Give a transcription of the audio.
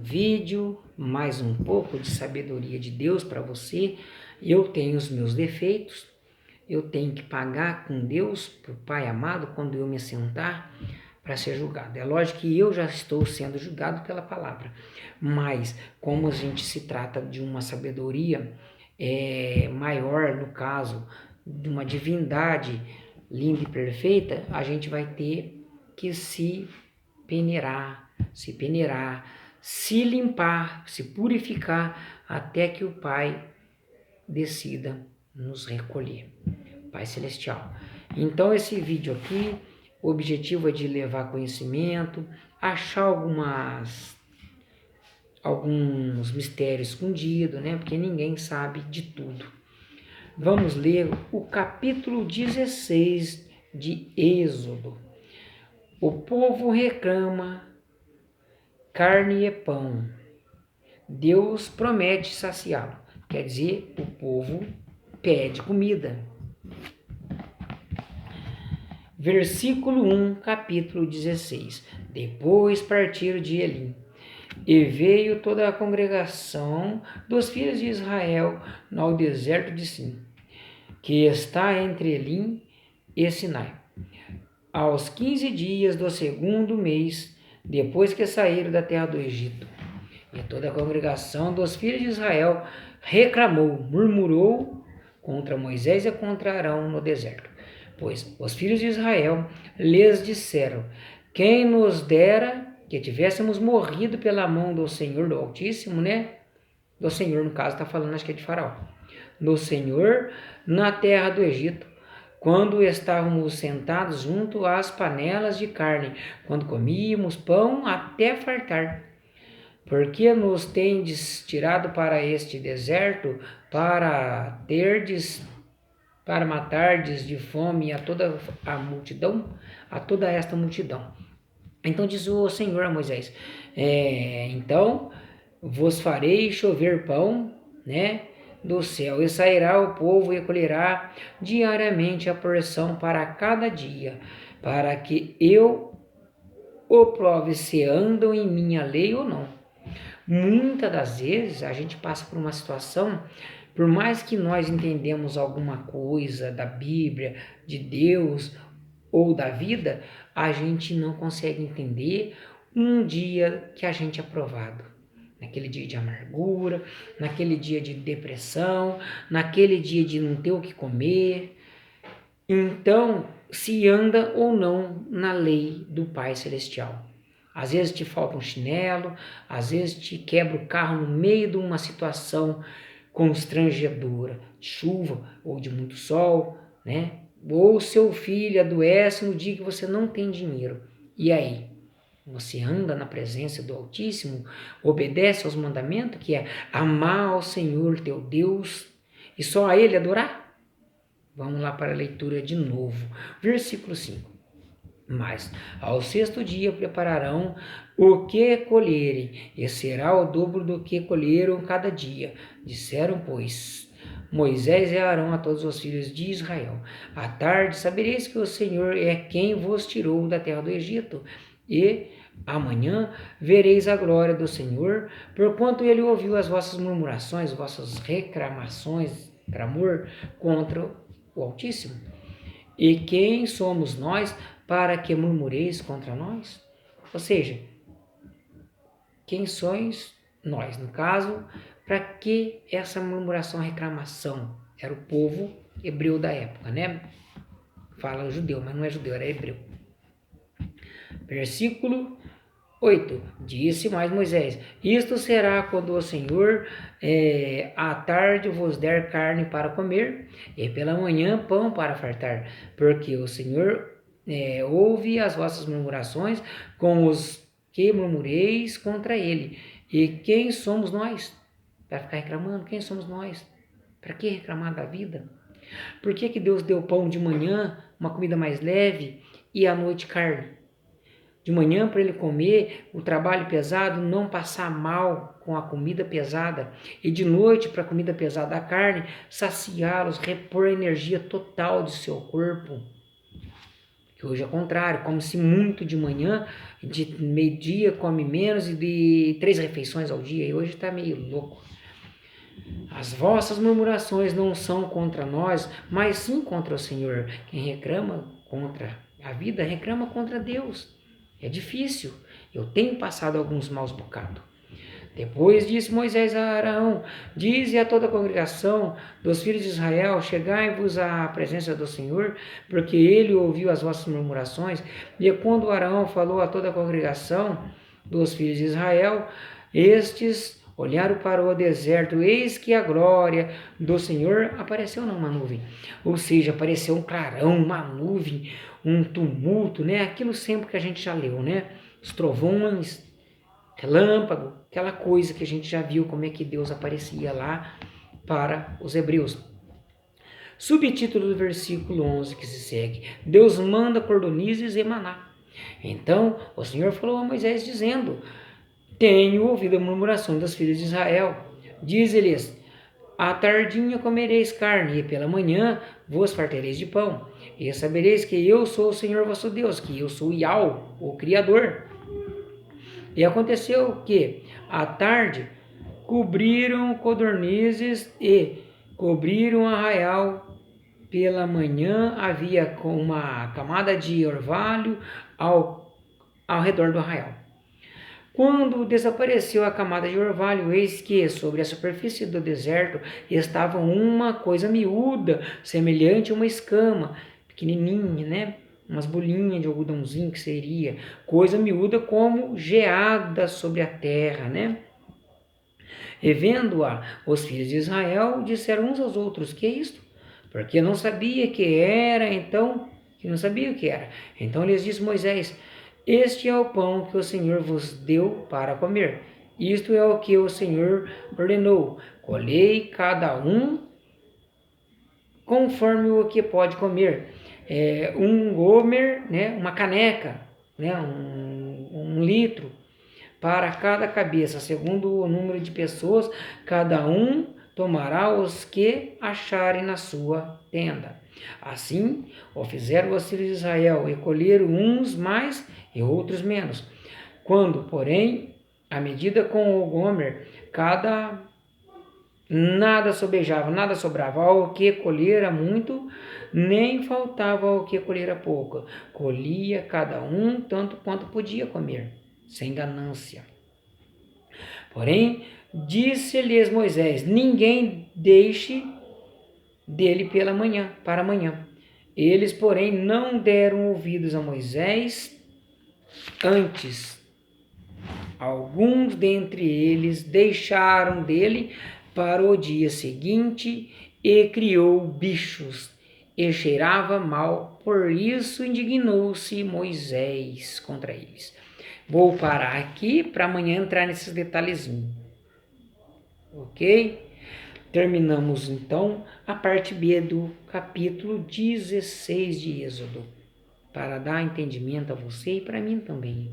vídeo, mais um pouco de sabedoria de Deus para você. Eu tenho os meus defeitos, eu tenho que pagar com Deus, para o Pai amado, quando eu me assentar para ser julgado. É lógico que eu já estou sendo julgado pela palavra, mas como a gente se trata de uma sabedoria maior, no caso, de uma divindade linda e perfeita, a gente vai ter que se peneirar, se limpar, se purificar, até que o Pai decida nos recolher. Pai Celestial. Então esse vídeo aqui, o objetivo é de levar conhecimento, achar alguns mistérios escondidos, né? Porque ninguém sabe de tudo. Vamos ler o capítulo 16 de Êxodo. O povo reclama carne e pão. Deus promete saciá-lo. Quer dizer, o povo pede comida. Versículo 1, capítulo 16. Depois partiram de Elim, e veio toda a congregação dos filhos de Israel ao deserto de Sim, que está entre Elim e Sinai, aos 15 dias do segundo mês, depois que saíram da terra do Egito. E toda a congregação dos filhos de Israel reclamou, murmurou contra Moisés e contra Arão no deserto. Pois os filhos de Israel lhes disseram: quem nos dera que tivéssemos morrido pela mão do Senhor do Altíssimo, né? Do Senhor, no caso, está falando, acho que é de Faraó. Do Senhor na terra do Egito, quando estávamos sentados junto às panelas de carne, quando comíamos pão até fartar. Porque nos tendes tirado para este deserto, para matardes de fome a toda a multidão, a toda esta multidão. Então diz o Senhor a Moisés: então vos farei chover pão, né, do céu, e sairá o povo e colherá diariamente a porção para cada dia, para que eu o prove se andam em minha lei ou não. Muitas das vezes a gente passa por uma situação, por mais que nós entendemos alguma coisa da Bíblia, de Deus ou da vida, a gente não consegue entender um dia que a gente é provado. Naquele dia de amargura, naquele dia de depressão, naquele dia de não ter o que comer. Então, se anda ou não na lei do Pai Celestial. Às vezes te falta um chinelo, às vezes te quebra o carro no meio de uma situação constrangedora, de chuva ou de muito sol, né? Ou seu filho adoece no dia que você não tem dinheiro. E aí? Você anda na presença do Altíssimo, obedece aos mandamentos, que é amar ao Senhor teu Deus e só a Ele adorar? Vamos lá para a leitura de novo. Versículo 5. Mas ao sexto dia prepararão o que colherem, e será o dobro do que colheram cada dia. Disseram, pois, Moisés e Arão a todos os filhos de Israel: à tarde sabereis que o Senhor é quem vos tirou da terra do Egito, e amanhã vereis a glória do Senhor, porquanto ele ouviu as vossas murmurações, vossas reclamações, clamor contra o Altíssimo. E quem somos nós para que murmureis contra nós? Ou seja, quem sois nós? No caso, para que essa murmuração, reclamação? Era o povo hebreu da época, né? Fala judeu, mas não é judeu, era hebreu. Versículo 8. Disse mais Moisés: isto será quando o Senhor à tarde vos der carne para comer, e pela manhã pão para fartar, porque o Senhor ouve as vossas murmurações com os que murmureis contra ele. E quem somos nós para ficar reclamando? Quem somos nós? Para que reclamar da vida? Por que Deus deu pão de manhã, uma comida mais leve, e à noite carne? De manhã para ele comer o trabalho pesado, não passar mal com a comida pesada. E de noite para a comida pesada, a carne, saciá-los, repor a energia total de seu corpo. Que hoje é o contrário, come-se muito de manhã, de meio-dia come menos e de 3 refeições ao dia, e hoje está meio louco. As vossas murmurações não são contra nós, mas sim contra o Senhor. Quem reclama contra a vida, reclama contra Deus. É difícil. Eu tenho passado alguns maus bocados. Depois disse Moisés a Arão: dize a toda a congregação dos filhos de Israel: chegai-vos à presença do Senhor, porque ele ouviu as vossas murmurações. E quando Arão falou a toda a congregação dos filhos de Israel, estes olharam para o deserto, eis que a glória do Senhor apareceu numa nuvem. Ou seja, apareceu um clarão, uma nuvem, um tumulto, né? Aquilo sempre que a gente já leu, né? Os trovões, relâmpago, aquela coisa que a gente já viu como é que Deus aparecia lá para os hebreus. Subtítulo do versículo 11 que se segue: Deus manda cordonizes e maná. Então o Senhor falou a Moisés dizendo: tenho ouvido a murmuração das filhas de Israel. Diz-lhes: à tardinha comereis carne, e pela manhã vos fartareis de pão. E sabereis que eu sou o Senhor vosso Deus, que eu sou Yahweh, o Criador. E aconteceu que, à tarde, cobriram codornizes e cobriram arraial. Pela manhã havia uma camada de orvalho ao redor do arraial. Quando desapareceu a camada de orvalho, eis que sobre a superfície do deserto estava uma coisa miúda, semelhante a uma escama, pequenininha, né? Umas bolinhas de algodãozinho que seria, coisa miúda como geada sobre a terra, né? E vendo-a, os filhos de Israel disseram uns aos outros: que é isto? Porque não sabia que era, então, Então lhes disse Moisés: este é o pão que o Senhor vos deu para comer. Isto é o que o Senhor ordenou: colhei cada um conforme o que pode comer. Um gomer, né, uma caneca, né, um litro para cada cabeça, segundo o número de pessoas, cada um tomará os que acharem na sua tenda. Assim o fizeram os filhos de Israel, e colheram uns mais e outros menos. Quando, porém, a medida com o gomer, nada sobejava, nada sobrava, ao que colhera muito, nem faltava ao que colhera pouco. Colhia cada um tanto quanto podia comer, sem ganância. Porém, disse-lhes Moisés: ninguém deixe dele para amanhã. Eles, porém, não deram ouvidos a Moisés. Antes, alguns dentre eles deixaram dele para o dia seguinte, e criou bichos, e cheirava mal. Por isso indignou-se Moisés contra eles. Vou parar aqui para amanhã entrar nesses detalhezinhos. Ok? Terminamos então a parte B do capítulo 16 de Êxodo, para dar entendimento a você e para mim também.